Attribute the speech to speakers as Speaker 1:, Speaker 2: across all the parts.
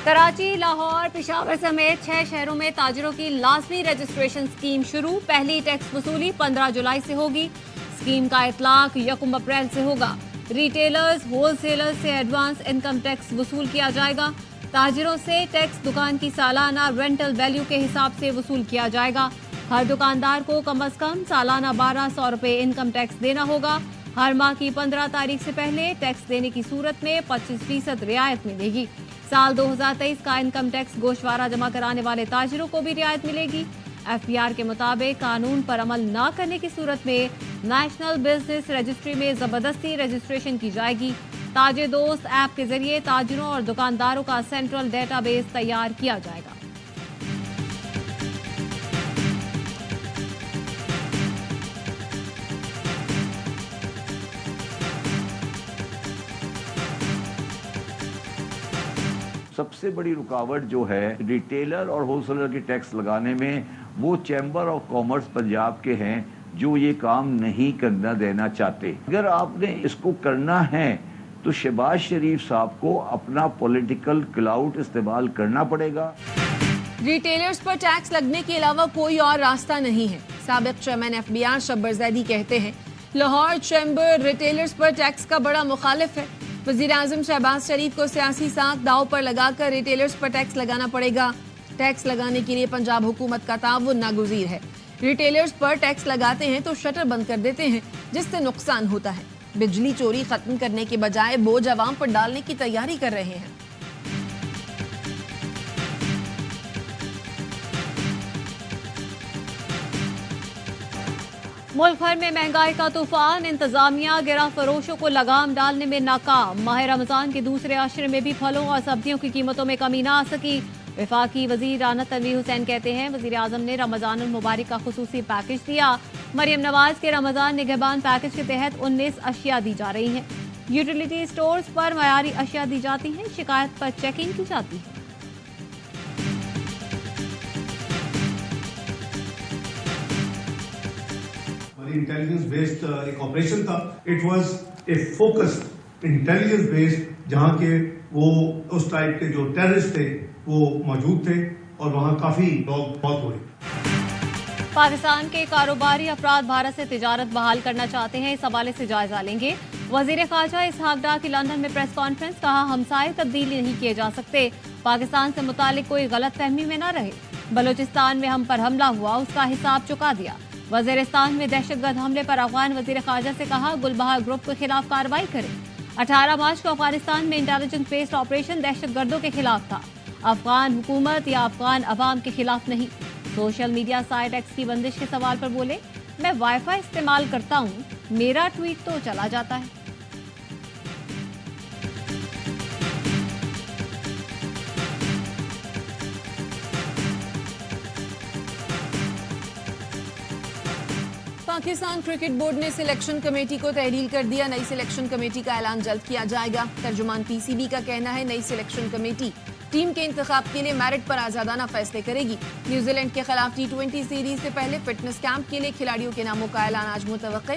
Speaker 1: कराची, लाहौर, पेशावर समेत 6 शहरों में ताजिरों की लाजमी रजिस्ट्रेशन स्कीम शुरू। पहली टैक्स वसूली 15 जुलाई से होगी। स्कीम का इतलाक 1 अप्रैल से होगा। रिटेलर्स, होलसेलर्स से एडवांस इनकम टैक्स वसूल किया जाएगा। ताजिरों से टैक्स दुकान की सालाना रेंटल वैल्यू के हिसाब से वसूल किया जाएगा। हर दुकानदार को कम अज कम सालाना 1200 रुपये इनकम टैक्स देना होगा। हर माह की 15 तारीख से पहले टैक्स देने की सूरत में 25% रियायत मिलेगी। साल 2023 का इनकम टैक्स गोशवारा जमा कराने वाले ताजिरों को भी रियायत मिलेगी। FBR के मुताबिक कानून पर अमल न करने की सूरत में नेशनल बिजनेस रजिस्ट्री में जबरदस्ती रजिस्ट्रेशन की जाएगी। ताजिर दोस्त ऐप के जरिए ताजिरों और दुकानदारों का सेंट्रल डेटाबेस तैयार किया जाएगा।
Speaker 2: सबसे बड़ी रुकावट जो है रिटेलर और होलसेलर के टैक्स लगाने में वो चैम्बर ऑफ कॉमर्स पंजाब के हैं जो ये काम नहीं करना देना चाहते। अगर आपने इसको करना है तो शहबाज शरीफ साहब को अपना पॉलिटिकल क्लाउड इस्तेमाल करना पड़ेगा।
Speaker 3: रिटेलर्स पर टैक्स लगने के अलावा कोई और रास्ता नहीं है। साबिक चेयरमैन FBR शब्बर जैदी कहते हैं लाहौर चैम्बर रिटेलर्स पर टैक्स का बड़ा मुखालिफ है। वज़ीर-ए-आज़म शहबाज शरीफ को सियासी साख दाव पर लगाकर रिटेलर्स पर टैक्स लगाना पड़ेगा। टैक्स लगाने के लिए पंजाब हुकूमत का ताउन नागुज़ीर है। रिटेलर्स पर टैक्स लगाते हैं तो शटर बंद कर देते हैं जिससे नुकसान होता है। बिजली चोरी खत्म करने के बजाय बोझ अवाम पर डालने की तैयारी कर रहे हैं।
Speaker 1: मुल्क भर में महंगाई का तूफान। इंतजामिया गिरा फरोशों को लगाम डालने में नाकाम। माह रमजान के दूसरे अशरे में भी फलों और सब्जियों की कीमतों में कमी ना आ सकी। वफाकी वजीर राना तनवीर हुसैन कहते हैं वजीर आजम ने रमजानुल मुबारक का खुसूसी पैकेज दिया। मरियम नवाज के रमजान निगहबान पैकेज के तहत 19 अशिया दी जा रही हैं। यूटिलिटी स्टोर्स पर मयारी अशिया दी जाती हैं। शिकायत पर चेकिंग की जाती है।
Speaker 4: इंटेलिजेंस बेस्ड एक ऑपरेशन था। It was a focused intelligence based जहां के वो उस टाइप के जो टेररिस्ट थे वो मौजूद थे और वहां काफी लोग मौत हुए।
Speaker 1: पाकिस्तान के कारोबारी अफराद भारत से तिजारत बहाल करना चाहते हैं। इस हवाले से जायजा लेंगे। वजीर खारजा इसहाक डार की लंदन में प्रेस कॉन्फ्रेंस। कहा हमसाये तब्दील नहीं किए जा सकते। पाकिस्तान से मुतालिक कोई गलत फहमी में न रहे। बलोचिस्तान में हम पर हमला हुआ उसका हिसाब चुका दिया। वजीरिस्तान में दहशतगर्द हमले पर अफगान वजीर खारजा से कहा गुलबहार ग्रुप के खिलाफ कार्रवाई करें। 18 मार्च को अफगानिस्तान में इंटेलिजेंस बेस्ड ऑपरेशन दहशतगर्दों के खिलाफ था। अफगान हुकूमत या अफगान अवाम के खिलाफ नहीं। सोशल मीडिया साइट एक्स की बंदिश के सवाल पर बोले मैं वाईफाई इस्तेमाल करता हूँ, मेरा ट्वीट तो चला जाता है।
Speaker 3: पाकिस्तान क्रिकेट बोर्ड ने सिलेक्शन कमेटी को तहरील कर दिया। नई सिलेक्शन कमेटी का ऐलान जल्द किया जाएगा। तर्जुमान PCB का कहना है नई सिलेक्शन कमेटी टीम के इंतखाब के लिए मेरिट पर आजादाना फैसले करेगी। न्यूजीलैंड के खिलाफ T20 सीरीज से पहले फिटनेस कैंप के लिए खिलाड़ियों के नामों का ऐलान आज मुतवक्के।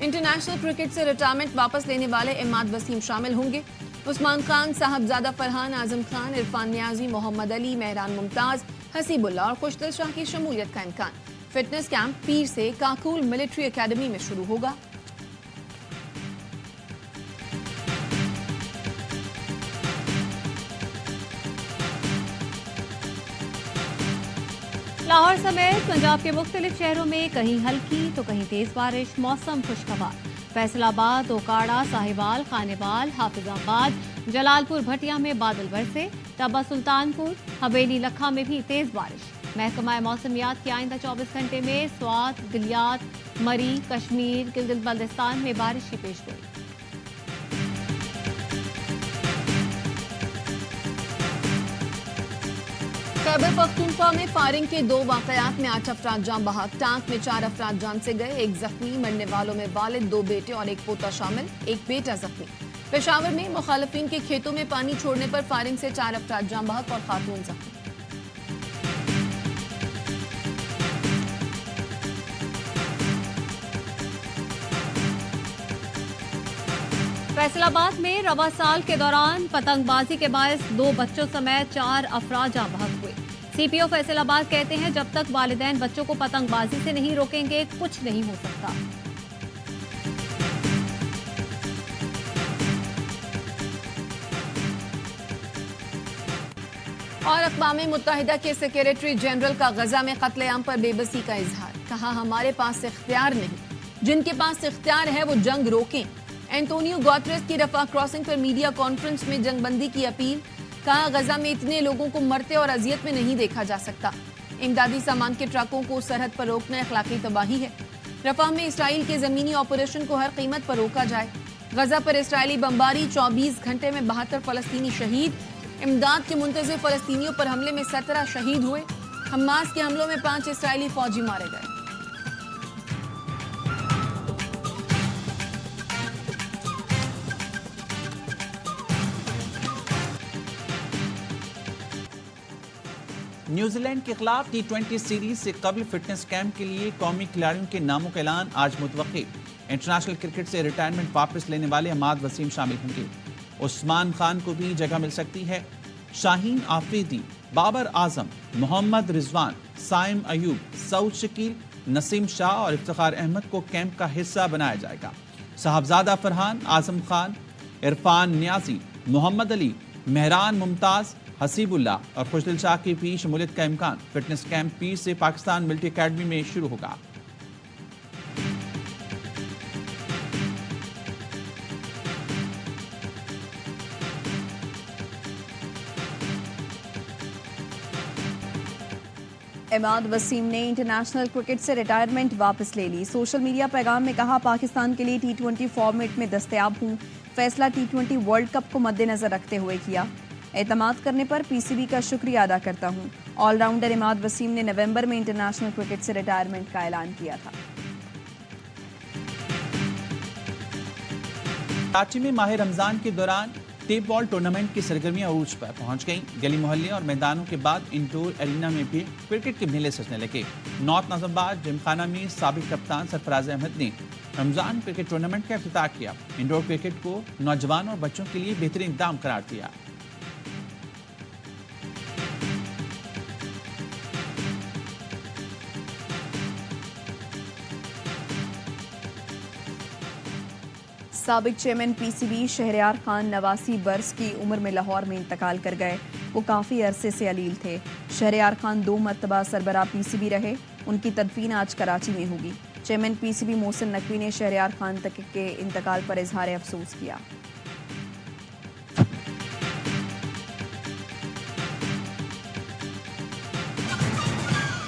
Speaker 3: इंटरनेशनल क्रिकेट से रिटायरमेंट वापस लेने वाले इमाद वसीम शामिल होंगे। उस्मान खान, साहबजादा फरहान, आजम खान, इरफान नियाजी, मोहम्मद अली, मेहरान मुमताज, हसीबुल्ला और खुशदिल शाह की शमूलियत का इम्कान। फिटनेस कैंप पीर से काकूल मिलिट्री एकेडमी में शुरू होगा।
Speaker 1: लाहौर समेत पंजाब के मुख्तलिफ शहरों में कहीं हल्की तो कहीं तेज बारिश। मौसम खुशगवार। फैसलाबाद, ओकाड़ा, साहिवाल, खानेवाल, हाफिजाबाद, जलालपुर, भटिया में बादल बरसे। तबा, सुल्तानपुर, हवेली, लखा में भी तेज बारिश। महकमा मौसमियात की आइंदा 24 घंटे में स्वात, गिलियात, मरी, कश्मीर, गिलगित बल्तिस्तान में बारिश की पेशगोई।
Speaker 3: खैबर पख्तूनख्वा में फायरिंग के 2 वाकयात में 8 अफराद जान बहक। टांक में 4 अफराद जान से गए, 1 जख्मी। मरने वालों में वालिद, 2 बेटे और 1 पोता शामिल, 1 बेटा जख्मी। पेशावर में मुखालिफिन के खेतों में पानी छोड़ने पर फायरिंग से 4 अफराद जान बहक और खातून जख्मी।
Speaker 1: फैसल आबाद में रवा साल के दौरान पतंगबाजी के बायस 2 बच्चों समेत 4 अफराद जाँ बहक हुए। सीपीओ फैसल आबाद कहते हैं जब तक वालिदैन बच्चों को पतंगबाजी से नहीं रोकेंगे कुछ नहीं हो सकता।
Speaker 3: और अक़वाम मुत्तहिदा के सेक्रेटरी जनरल का गजा में कत्लेआम पर बेबसी का इजहार। कहा हमारे पास इख्तियार नहीं, जिनके पास इख्तियार है वो जंग रोकें। एंटोनियो गुतेरेस की रफा क्रॉसिंग पर मीडिया कॉन्फ्रेंस में जंगबंदी की अपील। कहा गजा में इतने लोगों को मरते और अजियत में नहीं देखा जा सकता। इमदादी सामान के ट्रकों को सरहद पर रोकना अखलाकी तबाही है। रफा में इसराइल के जमीनी ऑपरेशन को हर कीमत पर रोका जाए। गजा पर इसराइली बमबारी, 24 घंटे में 72 फलस्तीनी शहीद। इमदाद के मुंतज़िर फलस्तीनियों पर हमले में 17 शहीद हुए। हमास के हमलों में 5 इसराइली फौजी मारे गए।
Speaker 5: न्यूजीलैंड के खिलाफ T20 सीरीज से कबल फिटनेस कैंप के लिए कौमी खिलाड़ियों के नामों का ऐलान आज मुतवक्की। इंटरनेशनल क्रिकेट से रिटायरमेंट वापस लेने वाले अहमद वसीम शामिल होंगे। उस्मान खान को भी जगह मिल सकती है। शाहीन आफरीदी, बाबर आजम, मोहम्मद रिजवान, साइम अयूब, सऊद शकील, नसीम शाह और इफ्तिखार अहमद को कैंप का हिस्सा बनाया जाएगा। साहबजादा फरहान, आजम खान, इरफान नियाजी, मोहम्मद अली, मेहरान मुमताज, हसीबुल्ला और खुशदिल शाह की भी शमूलियत का इम्कान। फिटनेस कैंप 20 से पाकिस्तान मिलिट्री अकेडमी में शुरू होगा।
Speaker 6: अहमद वसीम ने इंटरनेशनल क्रिकेट से रिटायरमेंट वापस ले ली। सोशल मीडिया पैगाम में कहा पाकिस्तान के लिए T20 फॉर्मेट में दस्तयाब हूँ। फैसला T20 वर्ल्ड कप को मद्देनजर रखते हुए किया। एतमाद करने पर पीसीबी का शुक्रिया अदा करता हूँ। ऑलराउंडर अहमद वसीम ने नवंबर में इंटरनेशनल क्रिकेट से रिटायरमेंट का ऐलान किया था।
Speaker 5: कराची में माह रमजान के दौरान टेप बॉल टूर्नामेंट की सरगर्मियां उरूज पर पहुंच गईं। गली मोहल्ले और मैदानों के बाद इंडोर एरिना में भी क्रिकेट के मेले सजने लगे। नॉर्थ नाज़िमाबाद जिमखाना में साबिक कप्तान सरफराज अहमद ने रमजान क्रिकेट टूर्नामेंट का इफ्तिताह किया। इंडोर क्रिकेट को नौजवानों और बच्चों के लिए बेहतरीन इक़दाम करार दिया।
Speaker 6: साबिक चेयरमैन पीसीबी शहरयार खान 89 बरस की उम्र में लाहौर में इंतकाल कर गए। वो काफ़ी अरसे से अलील थे। शहरयार खान 2 मरतबा सरबराह पीसीबी रहे। उनकी तदफीन आज कराची में होगी। चेयरमैन पीसीबी मोहसिन नकवी ने शहरयार खान तक के इंतकाल पर इजहार अफसोस किया।